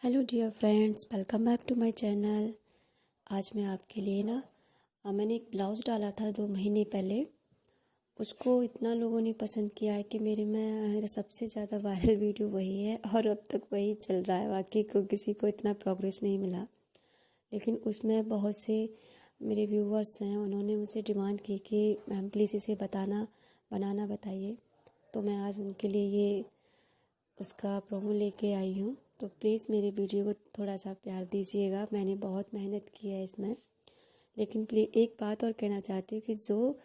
Hello dear friends, welcome back to my channel. आज मैं आपके लिए मैंने एक ब्लाउज़ डाला था 2 महीने पहले। उसको इतना लोगों ने पसंद किया है कि मेरा सबसे ज़्यादा वायरल वीडियो वही है और अब तक वही चल रहा है। बाकी को किसी को इतना प्रोग्रेस नहीं मिला, लेकिन उसमें बहुत से मेरे व्यूवर्स हैं, उन्होंने मुझसे डिमांड की कि मैम प्लीज़ इसे बनाना बताइए। तो मैं आज उनके लिए ये उसका प्रोमो लेके आई हूँ। तो प्लीज़ मेरे वीडियो को थोड़ा सा प्यार दीजिएगा। मैंने बहुत मेहनत की है इसमें, लेकिन प्लीज़ एक बात और कहना चाहती हूँ कि जो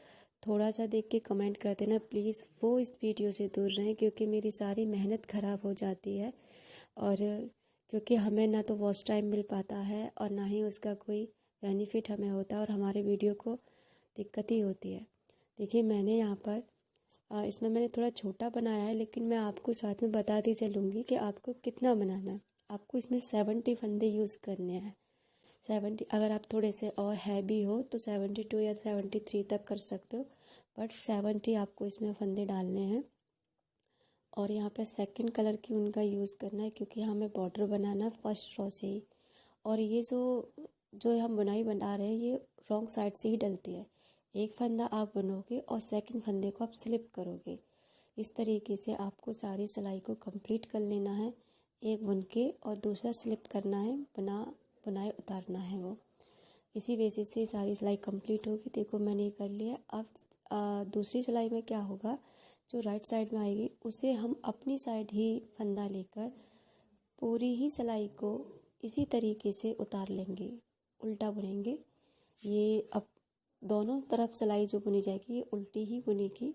थोड़ा सा देख के कमेंट करते ना, प्लीज़ वो इस वीडियो से दूर रहें, क्योंकि मेरी सारी मेहनत ख़राब हो जाती है। और क्योंकि हमें ना तो वॉच टाइम मिल पाता है और ना ही उसका कोई बेनिफिट हमें होता है, और हमारे वीडियो को दिक्कत ही होती है। देखिए, मैंने यहाँ पर इसमें मैंने थोड़ा छोटा बनाया है, लेकिन मैं आपको साथ में बताती चलूँगी कि आपको कितना बनाना है। आपको इसमें 70 फंदे यूज़ करने हैं। 70, अगर आप थोड़े से और हैवी हो तो 72 या 73 तक कर सकते हो, बट 70 आपको इसमें फंदे डालने हैं। और यहाँ पे सेकंड कलर की उनका यूज़ करना है, क्योंकि हमें बॉर्डर बनाना है फर्स्ट रो से ही। और ये जो जो हम बुनाई बना रहे हैं, ये रॉन्ग साइड से ही डलती है। एक फंदा आप बुनोगे और सेकंड फंदे को आप स्लिप करोगे। इस तरीके से आपको सारी सिलाई को कंप्लीट कर लेना है। एक बुन के और दूसरा स्लिप करना है, बुनाई उतारना है वो। इसी बेसिस से सारी सिलाई कंप्लीट होगी। देखो, मैंने ये कर लिया। अब दूसरी सिलाई में क्या होगा, जो राइट साइड में आएगी उसे हम अपनी साइड ही फंदा लेकर पूरी ही सिलाई को इसी तरीके से उतार लेंगे, उल्टा बुनेंगे। ये अब दोनों तरफ सिलाई जो बुनी जाएगी ये उल्टी ही बुनेगी।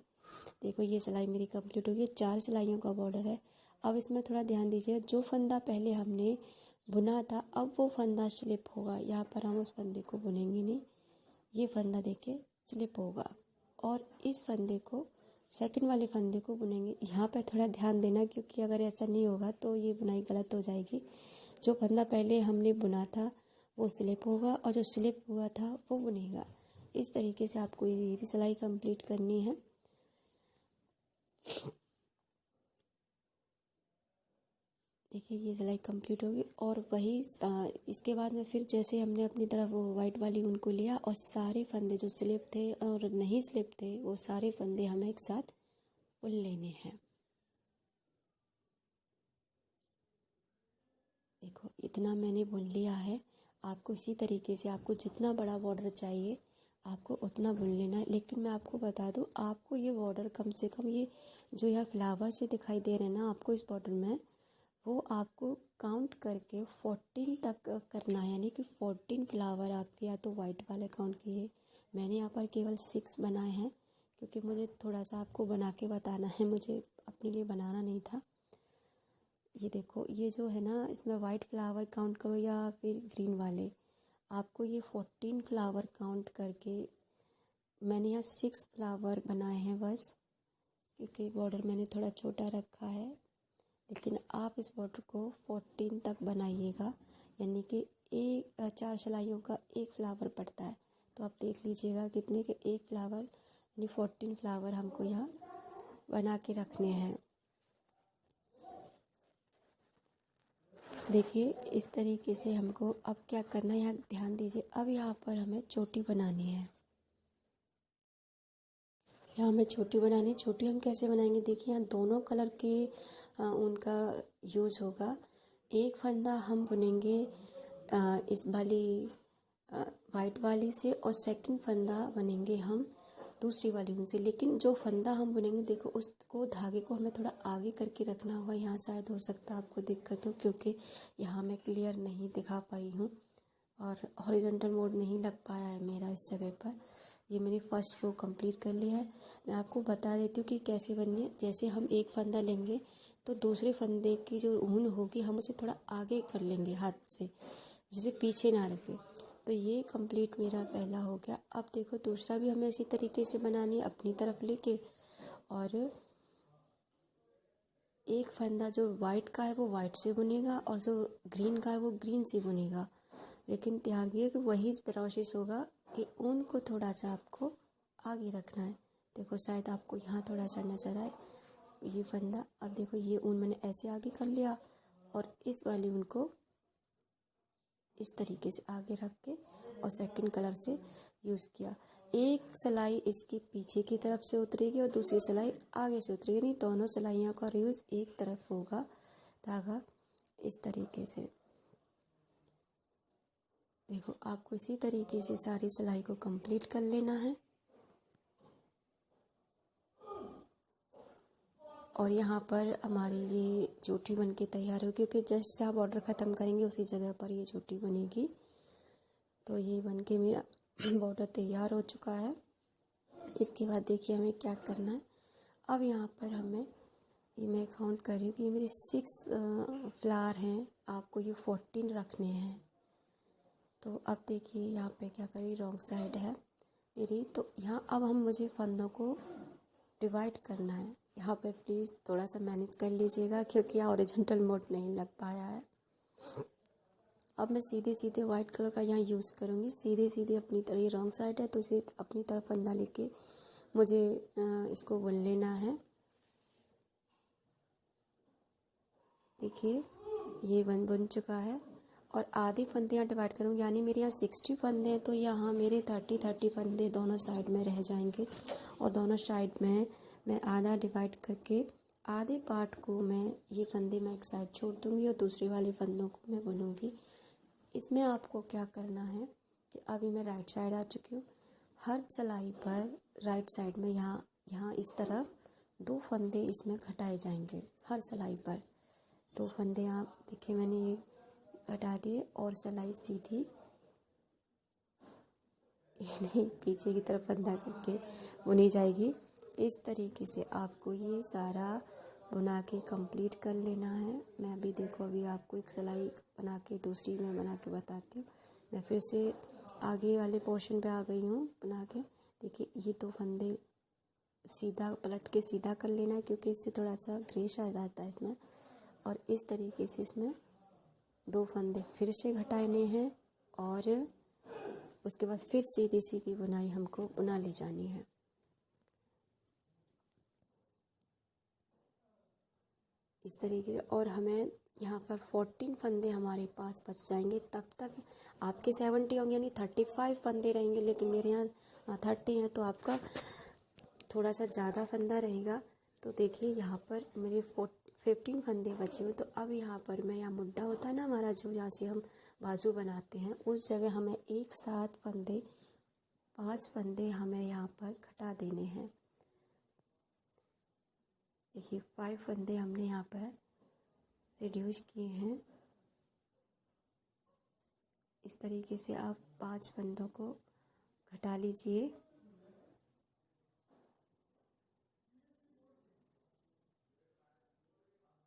देखो, ये सिलाई मेरी कंप्लीट हो गई। 4 सिलाइयों का बॉर्डर है। अब इसमें थोड़ा ध्यान दीजिए, जो फंदा पहले हमने बुना था अब वो फंदा स्लिप होगा। यहाँ पर हम उस फंदे को बुनेंगे नहीं, ये फंदा देखिए स्लिप होगा, और इस फंदे को सेकंड वाले फंदे को बुनेंगे। यहाँ पर थोड़ा ध्यान देना, क्योंकि अगर ऐसा नहीं होगा तो ये बुनाई गलत हो जाएगी। जो फंदा पहले हमने बुना था वो स्लिप होगा, और जो स्लिप हुआ था वो बुनेगा। इस तरीके से आपको ये भी सिलाई कंप्लीट करनी है। देखिए, ये सिलाई कंप्लीट होगी। और वही इसके बाद में फिर जैसे हमने अपनी तरफ वो वाइट वाली उनको लिया, और सारे फंदे जो स्लिप थे और नहीं स्लिप थे वो सारे फंदे हमें एक साथ उल लेने हैं। देखो, इतना मैंने बुन लिया है। आपको इसी तरीके से, आपको जितना बड़ा बॉर्डर चाहिए आपको उतना बुन लेना है। लेकिन मैं आपको बता दूं, आपको ये बॉर्डर कम से कम, ये जो यहाँ फ्लावर से दिखाई दे रहे हैं ना आपको इस बॉर्डर में, वो आपको काउंट करके 14 तक करना है। यानी कि 14 फ्लावर आपके या तो वाइट वाले काउंट किए। मैंने यहाँ पर केवल 6 बनाए हैं, क्योंकि मुझे थोड़ा सा आपको बना के बताना है, मुझे अपने लिए बनाना नहीं था। ये देखो, ये जो है ना, इसमें वाइट फ्लावर काउंट करो या फिर ग्रीन वाले, आपको ये 14 फ्लावर काउंट करके, मैंने यहाँ 6 फ्लावर बनाए हैं बस, क्योंकि बॉर्डर मैंने थोड़ा छोटा रखा है। लेकिन आप इस बॉर्डर को 14 तक बनाइएगा, यानी कि 4 सिलाइयों का एक फ्लावर पड़ता है। तो आप देख लीजिएगा कितने के एक फ्लावर, यानी 14 फ्लावर हमको यहाँ बना के रखने हैं। देखिए, इस तरीके से हमको अब क्या करना है, यहाँ ध्यान दीजिए। अब यहाँ पर हमें चोटी बनानी है। यहाँ हमें छोटी बनानी है। छोटी हम कैसे बनाएंगे, देखिए यहाँ दोनों कलर के उनका यूज़ होगा। एक फंदा हम बुनेंगे इस वाली वाइट वाली से, और सेकंड फंदा बनेंगे हम दूसरी वाली उनसे। लेकिन जो फंदा हम बुनेंगे, देखो उसको, धागे को हमें थोड़ा आगे करके रखना होगा। यहाँ शायद हो सकता है आपको दिक्कत हो, क्योंकि यहाँ मैं क्लियर नहीं दिखा पाई हूँ और हॉरिजॉन्टल मोड नहीं लग पाया है मेरा इस जगह पर। ये मैंने फर्स्ट रो कंप्लीट कर लिया है। मैं आपको बता देती हूँ कि कैसे बननी है। जैसे हम एक फंदा लेंगे तो दूसरे फंदे की जो ऊन होगी हम उसे थोड़ा आगे कर लेंगे हाथ से, जिसे पीछे ना रखें। तो ये कंप्लीट मेरा पहला हो गया। अब देखो, दूसरा भी हमें इसी तरीके से बनानी है, अपनी तरफ लेके। और एक फंदा जो वाइट का है वो वाइट से बुनेगा, और जो ग्रीन का है वो ग्रीन से बुनेगा। लेकिन ध्यान रखिए कि वही प्रोसेस होगा कि ऊन को थोड़ा सा आपको आगे रखना है। देखो, शायद आपको यहाँ थोड़ा सा नज़र आए ये फंदा। अब देखो, ये ऊन मैंने ऐसे आगे कर लिया और इस वाली ऊन को इस तरीके से आगे रख के और सेकंड कलर से यूज़ किया। एक सिलाई इसकी पीछे की तरफ से उतरेगी और दूसरी सिलाई आगे से उतरेगी, नहीं दोनों सिलाइयों का यूज़ एक तरफ होगा धागा इस तरीके से। देखो आपको इसी तरीके से सारी सिलाई को कंप्लीट कर लेना है। और यहाँ पर हमारी ये चोटी बन के तैयार हो, क्योंकि जस्ट जहाँ बॉर्डर ख़त्म करेंगे उसी जगह पर ये चोटी बनेगी। तो ये बन के मेरा बॉर्डर तैयार हो चुका है। इसके बाद देखिए हमें क्या करना है। अब यहाँ पर हमें ये मैं काउंट कर रही हूँ कि ये मेरे 6 फ्लावर हैं, आपको ये 14 रखने हैं। तो अब देखिए यहाँ पे क्या करी, रॉन्ग साइड है मेरी। तो यहाँ अब मुझे फंदों को डिवाइड करना है। यहाँ पे प्लीज़ थोड़ा सा मैनेज कर लीजिएगा, क्योंकि यहाँ हॉरिजॉन्टल मोड नहीं लग पाया है। अब मैं सीधे सीधे वाइट कलर का यहाँ यूज़ करूँगी, सीधे सीधे अपनी तरह। ये रॉन्ग साइड है तो इसे अपनी तरफ फंदा लेके मुझे इसको बुन लेना है। देखिए ये बन चुका है। और आधे फंदे यहाँ डिवाइड करूँगी, यानी मेरे यहाँ 60 फंदे हैं, तो यहाँ मेरे 30 फंदे दोनों साइड में रह जाएंगे। और दोनों साइड में मैं आधा डिवाइड करके आधे पार्ट को मैं ये फंदे मैं एक साइड छोड़ दूँगी और दूसरे वाले फंदों को मैं बुनूँगी। इसमें आपको क्या करना है कि अभी मैं राइट साइड आ चुकी हूँ। हर सिलाई पर राइट साइड में यहाँ इस तरफ 2 फंदे इसमें घटाए जाएंगे। हर सिलाई पर 2 फंदे आप देखिए मैंने ये घटा दिए और सिलाई सीधी नहीं पीछे की तरफ फंदा करके बुनी जाएगी। इस तरीके से आपको ये सारा बुना के कंप्लीट कर लेना है। मैं अभी देखो अभी आपको एक सिलाई बना के दूसरी मैं बना के बताती हूँ। मैं फिर से आगे वाले पोर्शन पे आ गई हूँ बना के। देखिए ये 2 फंदे सीधा पलट के सीधा कर लेना है, क्योंकि इससे थोड़ा सा ग्रेस आ जाता है इसमें। और इस तरीके से इसमें 2 फंदे फिर से घटाने हैं और उसके बाद फिर सीधी सीधी बुनाई हमको बुना ले जानी है। इस तरीके से। और हमें यहाँ पर 14 फंदे हमारे पास बच जाएंगे। तब तक आपके 70 होंगे, यानी 35 फंदे रहेंगे, लेकिन मेरे यहाँ 30 हैं, तो आपका थोड़ा सा ज़्यादा फंदा रहेगा। तो देखिए यहाँ पर मेरे 15 फंदे बचे हुए। तो अब यहाँ पर मैं यहाँ मुड्ढा होता है ना हमारा, जो जहाँ से हम बाजू बनाते हैं, उस जगह हमें एक साथ 5 फंदे हमें यहाँ पर घटा देने हैं। देखिए 5 फंदे हमने यहाँ पर रिड्यूस किए हैं। इस तरीके से आप 5 फंदों को घटा लीजिए।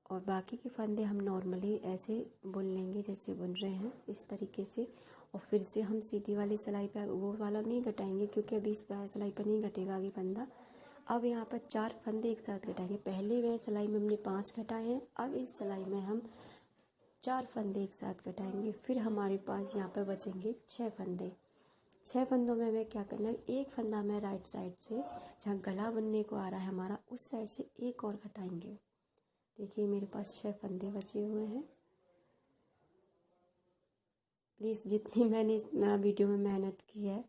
और बाकी के फंदे हम नॉर्मली ऐसे बुन लेंगे जैसे बुन रहे हैं, इस तरीके से। और फिर से हम सीधी वाली सिलाई पे वो वाला नहीं घटाएंगे, क्योंकि अभी इस सिलाई पर नहीं घटेगा आगे फंदा। अब यहाँ पर 4 फंदे एक साथ घटाएंगे। पहले वह सिलाई में हमने 5 घटाए हैं, अब इस सिलाई में हम 4 फंदे एक साथ घटाएंगे। फिर हमारे पास यहाँ पर बचेंगे 6 फंदे। 6 फंदों में हमें क्या करना है, एक फंदा में राइट साइड से जहाँ गला बनने को आ रहा है हमारा, उस साइड से एक और घटाएंगे। देखिए मेरे पास 6 फंदे बचे हुए हैं। प्लीज़ जितनी मैंने इस वीडियो में मेहनत की है,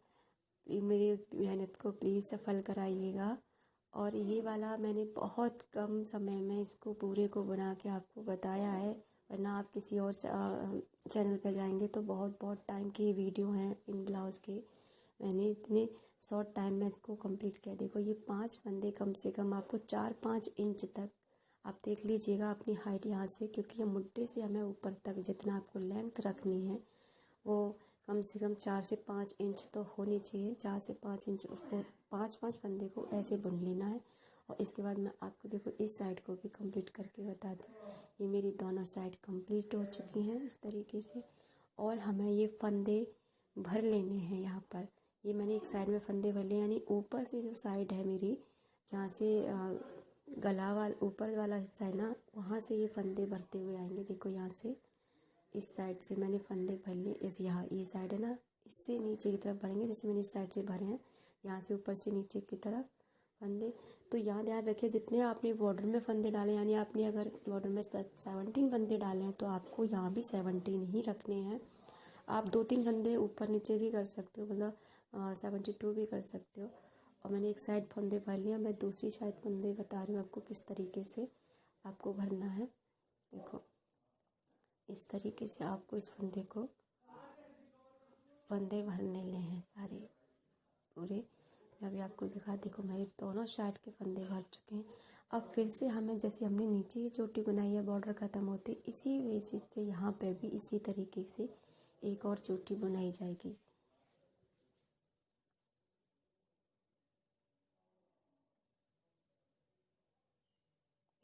मेरी उस मेहनत को प्लीज़ सफल कराइएगा। और ये वाला मैंने बहुत कम समय में इसको पूरे को बना के आपको बताया है, वरना आप किसी और चैनल पे जाएंगे तो बहुत बहुत टाइम की वीडियो हैं इन ब्लाउज़ के। मैंने इतने शॉर्ट टाइम में इसको कंप्लीट किया। देखो ये 5 फंदे कम से कम आपको 4-5 इंच तक आप देख लीजिएगा अपनी हाइट यहाँ से, क्योंकि ये मुड्ढे से हमें ऊपर तक जितना आपको लेंथ रखनी है वो कम से कम 4 से 5 इंच तो होनी चाहिए। 4 से 5 इंच उसको 5-5 फंदे को ऐसे बुन लेना है। और इसके बाद मैं आपको देखो इस साइड को भी कंप्लीट करके बता दूँ। ये मेरी दोनों साइड कंप्लीट हो चुकी हैं इस तरीके से। और हमें ये फंदे भर लेने हैं यहाँ पर। ये मैंने एक साइड में फंदे भर लिए, यानी ऊपर से जो साइड है मेरी, जहाँ से गला वाला ऊपर वाला हिस्सा है ना, वहाँ से ये फंदे भरते हुए आएंगे। देखो यहाँ से इस साइड से मैंने फंदे भर लिए। इस यहाँ ये साइड है ना, इससे नीचे की तरफ भरेंगे, जैसे मैंने इस साइड से भरे हैं, यहाँ से ऊपर से नीचे की तरफ फंदे। तो यहाँ ध्यान रखिए जितने आपने बॉर्डर में फंदे डाले, यानी आपने अगर बॉर्डर में 17 फंदे डाले हैं तो आपको यहाँ भी 17 ही रखने हैं। आप 2-3 फंदे ऊपर नीचे भी कर सकते हो, मतलब 72 भी कर सकते हो। और मैंने एक साइड फंदे भर लिया, मैं दूसरी साइड फंदे बता रही हूँ आपको किस तरीके से आपको भरना है। देखो इस तरीके से आपको इस फंदे को फंदे भरने ले हैं सारे पूरे। मैं अभी आपको दिखा, देखो मेरे दोनों साइड के फंदे भर चुके हैं। अब फिर से हमें, जैसे हमने नीचे ये चोटी बनाई है बॉर्डर ख़त्म होते, इसी बेसिस से यहाँ पे भी इसी तरीके से एक और चोटी बनाई जाएगी।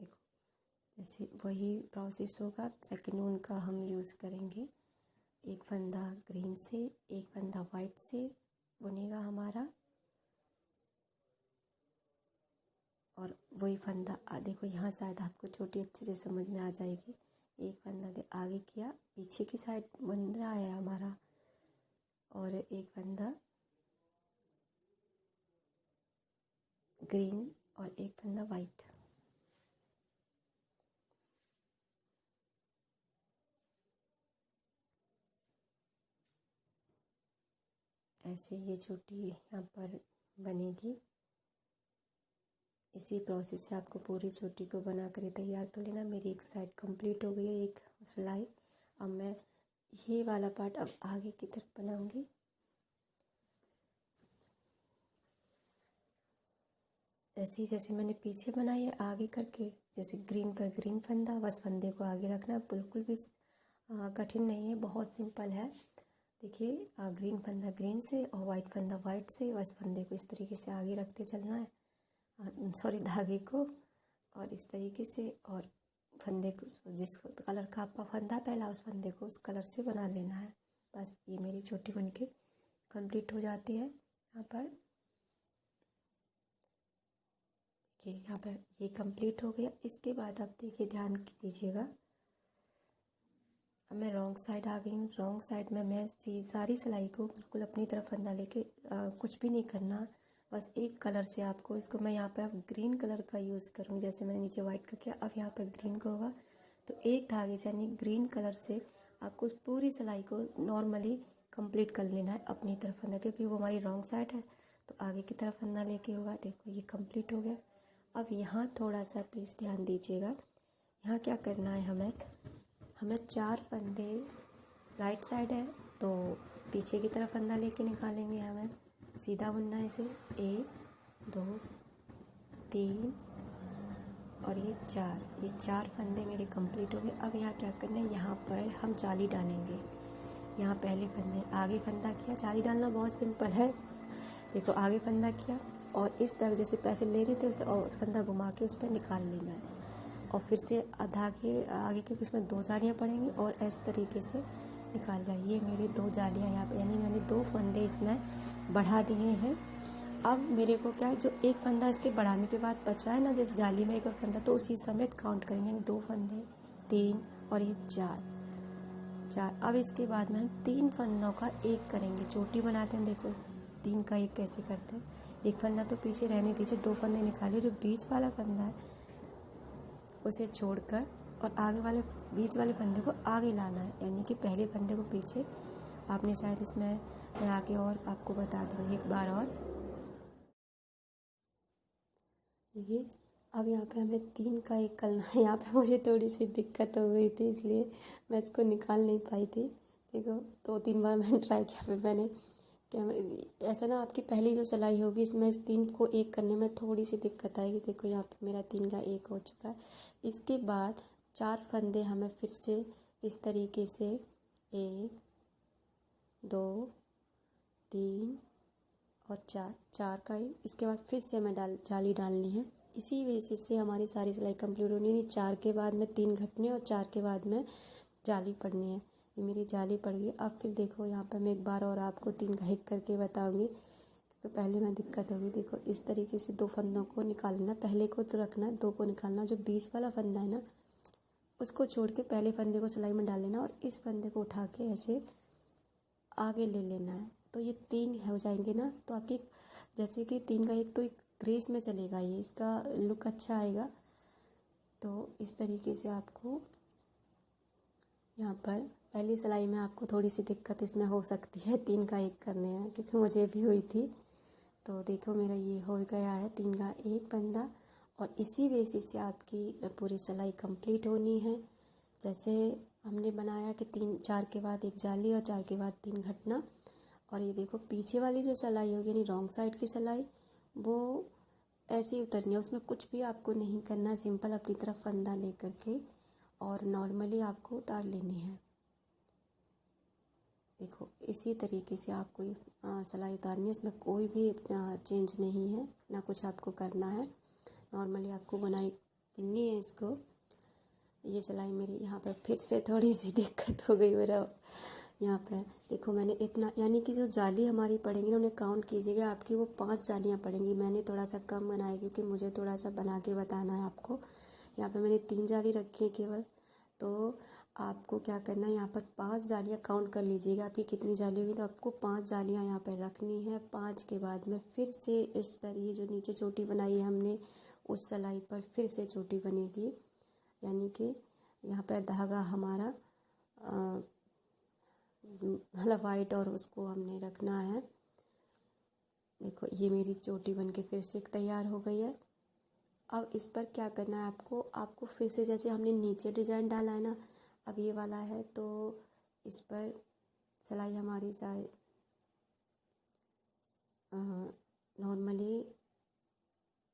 देखो जैसे वही प्रोसेस होगा, सेकंड ऊन का हम यूज़ करेंगे। एक फंदा ग्रीन से, एक फंदा वाइट से बुनेगा हमारा, और वही फंदा देखो यहाँ शायद आपको छोटी अच्छे से समझ में आ जाएगी। एक फंदा आगे किया, पीछे की साइड बन रहा है हमारा, और एक फंदा ग्रीन और एक फंदा वाइट। ऐसे ये चोटी यहाँ पर बनेगी। इसी प्रोसेस से आपको पूरी चोटी को बना कर तैयार कर लेना। मेरी एक साइड कंप्लीट हो गई है, एक सिलाई। अब मैं ये वाला पार्ट अब आगे की तरफ बनाऊंगी। ऐसे ही जैसे मैंने पीछे बनाई है आगे करके, जैसे ग्रीन पर ग्रीन फंदा, बस फंदे को आगे रखना, बिल्कुल भी कठिन नहीं है, बहुत सिंपल है। देखिए ग्रीन फंदा ग्रीन से और वाइट फंदा वाइट से, बस फंदे को इस तरीके से आगे रखते चलना है, सॉरी धागे को, और इस तरीके से, और फंदे को जिस कलर का आपका फंदा पहला उस फंदे को उस कलर से बना लेना है। बस ये मेरी चोटी बनके कंप्लीट हो जाती है। यहाँ पर देखिए, यहाँ पर ये कंप्लीट हो गया। इसके बाद आप देखिए, ध्यान दीजिएगा, अब मैं रॉन्ग साइड आ गई हूँ। रॉन्ग साइड में मैं सारी सिलाई को बिल्कुल अपनी तरफ फंदा लेके कुछ भी नहीं करना, बस एक कलर से आपको इसको, मैं यहाँ पे अब ग्रीन कलर का यूज़ करूँगी। जैसे मैंने नीचे वाइट का किया, अब यहाँ पर ग्रीन का होगा, तो एक धागे से यानी ग्रीन कलर से आपको पूरी सिलाई को नॉर्मली कंप्लीट कर लेना है अपनी तरफ फंदा, क्योंकि वो हमारी रॉन्ग साइड है तो आगे की तरफ फंदा लेके होगा। देखो ये कंप्लीट हो गया। अब यहाँ थोड़ा सा प्लीज़ ध्यान दीजिएगा, यहाँ क्या करना है, हमें 4 फंदे राइट साइड है तो पीछे की तरफ फंदा लेके निकालेंगे। हमें सीधा बुनना है इसे, 1 2 3 और ये 4 फंदे मेरे कंप्लीट हो गए। अब यहाँ क्या करना है, यहाँ पर हम जाली डालेंगे। यहाँ पहले फंदे आगे फंदा किया, जाली डालना बहुत सिंपल है। देखो आगे फंदा किया और इस तरह जैसे पैसे ले रहे थे उस और फंदा घुमा के उस पर निकाल लेना है, और फिर से धागे आगे के उसमें 2 जालियाँ पड़ेंगी और इस तरीके से निकाल लिया। ये मेरी 2 जालियाँ यहाँ पे, यानी मैंने 2 फंदे इसमें बढ़ा दिए हैं। अब मेरे को क्या है, जो एक फंदा इसके बढ़ाने के बाद बचा है ना, जैसे जाली में एक और फंदा, तो उसी समेत काउंट करेंगे, यानी 2 फंदे 3 और ये 4। अब इसके बाद में हम 3 फंदों का एक करेंगे। चोटी बनाते हैं, देखो 3 का एक कैसे करते हैं। एक फंदा तो पीछे रहने दीजिए, 2 फंदे निकालिए, जो बीच वाला फंदा है उसे छोड़कर और आगे वाले बीच वाले फंदे को आगे लाना है, यानी कि पहले फंदे को पीछे। आपने शायद इसमें मैं आगे और आपको बता दूँगी एक बार और। देखिए अब यहाँ पे हमें 3 का एक करना है। यहाँ पे मुझे थोड़ी सी दिक्कत हो गई थी, इसलिए मैं इसको निकाल नहीं पाई थी। देखो 2-3 बार मैंने ट्राई किया, फिर मैंने कैमरे ऐसा ना, आपकी पहली जो सिलाई होगी इसमें इस 3 को एक करने में थोड़ी सी दिक्कत आएगी। देखो यहाँ पे मेरा 3 का एक हो चुका है। इसके बाद 4 फंदे हमें फिर से इस तरीके से 1 2 3 और 4 का ही, इसके बाद फिर से हमें जाली डालनी है। इसी बेसिस से हमारी सारी सिलाई कंप्लीट होनी है। 4 के बाद में 3 घटने और 4 के बाद में जाली पड़नी है। ये मेरी जाली पड़ गई। अब फिर देखो यहाँ पर मैं एक बार और आपको 3 का एक करके बताऊँगी, क्योंकि पहले में दिक्कत होगी। देखो इस तरीके से 2 फंदों को निकालना, पहले को तो रखना, 2 को निकालना, जो बीच वाला फंदा है ना उसको छोड़ के पहले फंदे को सिलाई में डाल लेना और इस फंदे को उठा के ऐसे आगे ले लेना है। तो ये 3 हो जाएंगे ना, तो आपकी जैसे कि 3 का एक तो एक ग्रेस में चलेगा, ये इसका लुक अच्छा आएगा। तो इस तरीके से आपको यहाँ पर पहली सिलाई में आपको थोड़ी सी दिक्कत इसमें हो सकती है 3 का 1 करने में, क्योंकि मुझे भी हुई थी। तो देखो मेरा ये हो गया है 3 का 1 फंदा, और इसी बेसिस से आपकी पूरी सिलाई कंप्लीट होनी है। जैसे हमने बनाया कि 4 के बाद 1 जाली और 4 के बाद 3 घटना। और ये देखो पीछे वाली जो सिलाई होगी यानी रॉन्ग साइड की सिलाई, वो ऐसे ही उतरनी है, उसमें कुछ भी आपको नहीं करना है। सिंपल अपनी तरफ फंदा लेकर के और नॉर्मली आपको उतार लेनी है। देखो इसी तरीके से आपको ये सिलाई उतारनी है, इसमें कोई भी चेंज नहीं है, ना कुछ आपको करना है। नॉर्मली आपको बुनाई करनी है इसको। ये सिलाई मेरी यहाँ पर फिर से थोड़ी सी दिक्कत हो गई मेरा। यहाँ पे देखो मैंने इतना, यानी कि जो जाली हमारी पड़ेंगी ना उन्हें काउंट कीजिएगा, आपकी वो 5 जालियाँ पड़ेंगी। मैंने थोड़ा सा कम बनाया क्योंकि मुझे थोड़ा सा बना के बताना है आपको। यहाँ पे मैंने 3 जाली रखी है केवल। तो आपको क्या करना है, यहाँ पर 5 जालियाँ काउंट कर लीजिएगा, आपकी कितनी जाली होगी। तो आपको 5 जालियाँ यहाँ पर रखनी है। 5 के बाद में फिर से इस पर ये जो नीचे चोटी बनाई है हमने, उस सिलाई पर फिर से चोटी बनेगी। यानी कि यहाँ पर धागा हमारा मतलब वाइट, और उसको हमने रखना है। देखो ये मेरी चोटी बनके फिर से तैयार हो गई है। अब इस पर क्या करना है आपको फिर से, जैसे हमने नीचे डिजाइन डाला है ना, अब ये वाला है, तो इस पर सिलाई हमारी सारी नॉर्मली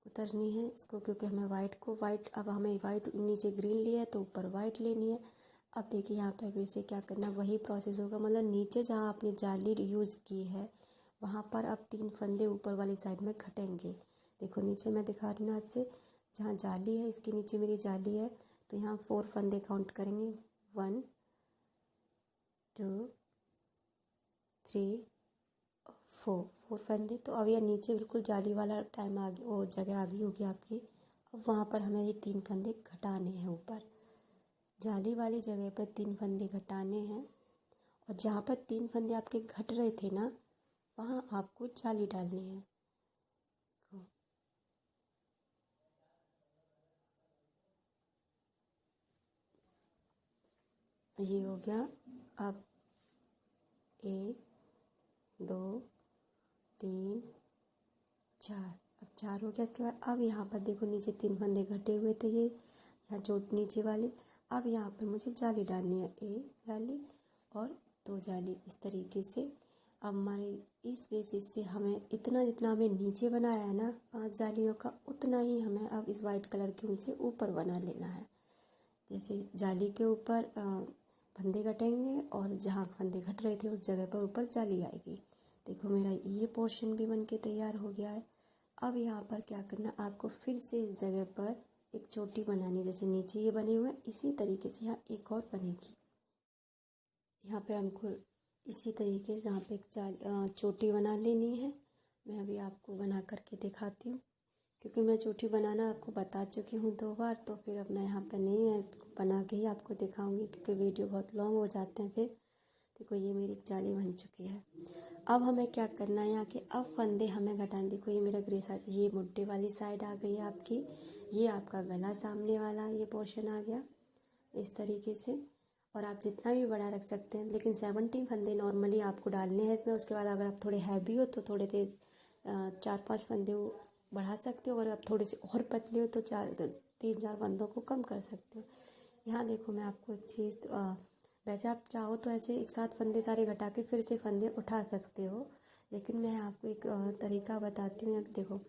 उतरनी है इसको, क्योंकि हमें वाइट अब हमें वाइट नीचे ग्रीन लिया है तो ऊपर वाइट लेनी है। अब देखिए यहाँ पर फिर से क्या करना, वही प्रोसेस होगा, मतलब नीचे जहाँ आपने जाली यूज़ की है वहाँ पर अब 3 फंदे ऊपर वाली साइड में घटेंगे। देखो नीचे मैं दिखा रही हूँ ना हाथ से, जहाँ जाली है इसके नीचे मेरी जाली है, तो यहाँ 4 फंदे काउंट करेंगे। 1 2 3 4 फंदे। तो अब यह नीचे बिल्कुल जाली वाला टाइम आ गया, वो जगह आ गई होगी आपकी। अब वहाँ पर हमें ये 3 फंदे घटाने हैं ऊपर, जाली वाली जगह पर 3 फंदे घटाने हैं। और जहाँ पर 3 फंदे आपके घट रहे थे ना, वहाँ आपको जाली डालनी है। ये हो गया। अब 1 2 3 4, अब 4 हो गया। इसके बाद अब यहाँ पर देखो नीचे 3 फंदे घटे हुए थे, ये यहाँ चोट नीचे वाली। अब यहाँ पर मुझे जाली डालनी है, 1 जाली और 2 जाली, इस तरीके से। अब हमारे इस बेसिस से हमें इतना, जितना हमने नीचे बनाया है ना 5 जालियों का, उतना ही हमें अब इस वाइट कलर के उनसे ऊपर बना लेना है। जैसे जाली के ऊपर फंदे घटेंगे और जहाँ फंदे घट रहे थे उस जगह पर ऊपर जाली आएगी। देखो मेरा ये पोर्शन भी बन के तैयार हो गया है। अब यहाँ पर क्या करना, आपको फिर से इस जगह पर एक चोटी बनानी, जैसे नीचे ये बने हुए हैं इसी तरीके से यहाँ एक और बनेगी। यहाँ पे हमको इसी तरीके से यहाँ पे एक चोटी बना लेनी है। मैं अभी आपको बना करके दिखाती हूँ, क्योंकि मैं चोटी बनाना आपको बता चुकी हूँ 2 बार, तो फिर अब मैं यहाँ पे नहीं, मैं बना के ही आपको दिखाऊंगी, क्योंकि वीडियो बहुत लॉन्ग हो जाते हैं फिर। देखो ये मेरी जाली बन चुकी है। अब हमें क्या करना है, यहाँ के अब फंदे हमें घटाने। देखो ये मेरा ग्रे साइड, ये मुड्ढे वाली साइड आ गई है आपकी, ये आपका गला सामने वाला ये पोर्शन आ गया इस तरीके से। और आप जितना भी बड़ा रख सकते हैं, लेकिन 17 फंदे नॉर्मली आपको डालने हैं इसमें। उसके बाद अगर आप थोड़े हैवी हो तो थोड़े 4-5 फंदे बढ़ा सकते हो, अगर आप थोड़े से और पतले हो तो 3-4 फंदों को कम कर सकते हो। यहाँ देखो मैं आपको एक चीज़, वैसे आप चाहो तो ऐसे एक साथ फंदे सारे घटा के फिर से फंदे उठा सकते हो, लेकिन मैं आपको एक तरीका बताती हूँ। देखो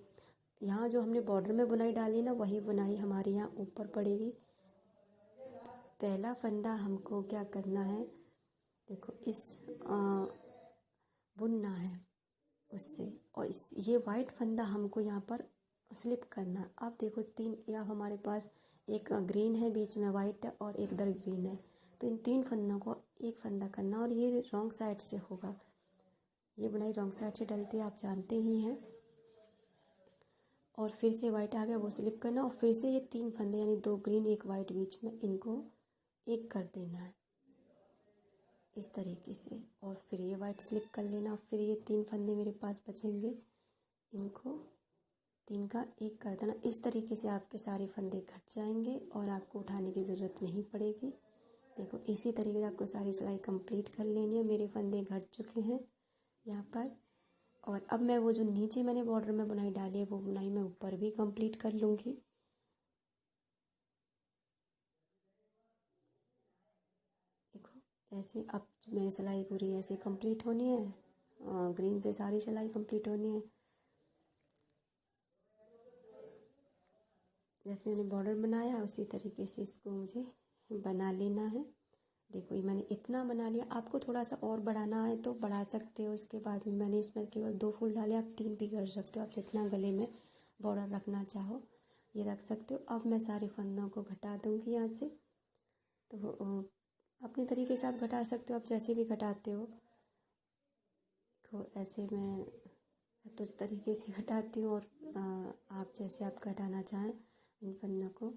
यहाँ जो हमने बॉर्डर में बुनाई डाली ना, वही बुनाई हमारी यहाँ ऊपर पड़ेगी। पहला फंदा हमको क्या करना है, देखो इस बुनना है उससे, और ये वाइट फंदा हमको यहाँ पर स्लिप करना। अब देखो 3, या हमारे पास एक ग्रीन है बीच में वाइट और एक इधर ग्रीन है, तो इन 3 फंदों को एक फंदा करना, और ये रॉन्ग साइड से होगा। ये बुनाई रॉन्ग साइड से डलती है, आप जानते ही हैं। और फिर से वाइट आ गया, वो स्लिप करना, और फिर से ये 3 फंदे यानी 2 ग्रीन 1 वाइट बीच में, इनको एक कर देना है इस तरीके से। और फिर ये वाइट स्लिप कर लेना, और फिर ये 3 फंदे मेरे पास बचेंगे, इनको 3 का 1 कर देना। इस तरीके से आपके सारे फंदे घट जाएंगे और आपको उठाने की ज़रूरत नहीं पड़ेगी। देखो इसी तरीके से आपको सारी सिलाई कंप्लीट कर लेनी है। मेरे फंदे घट चुके हैं यहाँ पर। और अब मैं वो जो नीचे मैंने बॉर्डर में बुनाई डाली है वो बुनाई मैं ऊपर भी कंप्लीट कर लूँगी। देखो ऐसे अब मेरी सिलाई पूरी ऐसे कंप्लीट होनी है। ग्रीन से सारी सिलाई कंप्लीट होनी है। जैसे मैंने बॉर्डर बनाया उसी तरीके से इसको मुझे बना लेना है। देखो ये मैंने इतना बना लिया। आपको थोड़ा सा और बढ़ाना है तो बढ़ा सकते हो। इसके बाद में मैंने इसमें केवल 2 फूल डाले, आप 3 भी कर सकते हो। आप जितना गले में बॉर्डर रखना चाहो ये रख सकते हो। अब मैं सारे फंदों को घटा दूँगी यहाँ से। तो अपने तरीके से आप घटा सकते हो, आप जैसे भी घटाते हो। तो ऐसे मैं तो इस तरीके से घटाती हूँ और आप जैसे आप घटाना चाहें इन फंदों को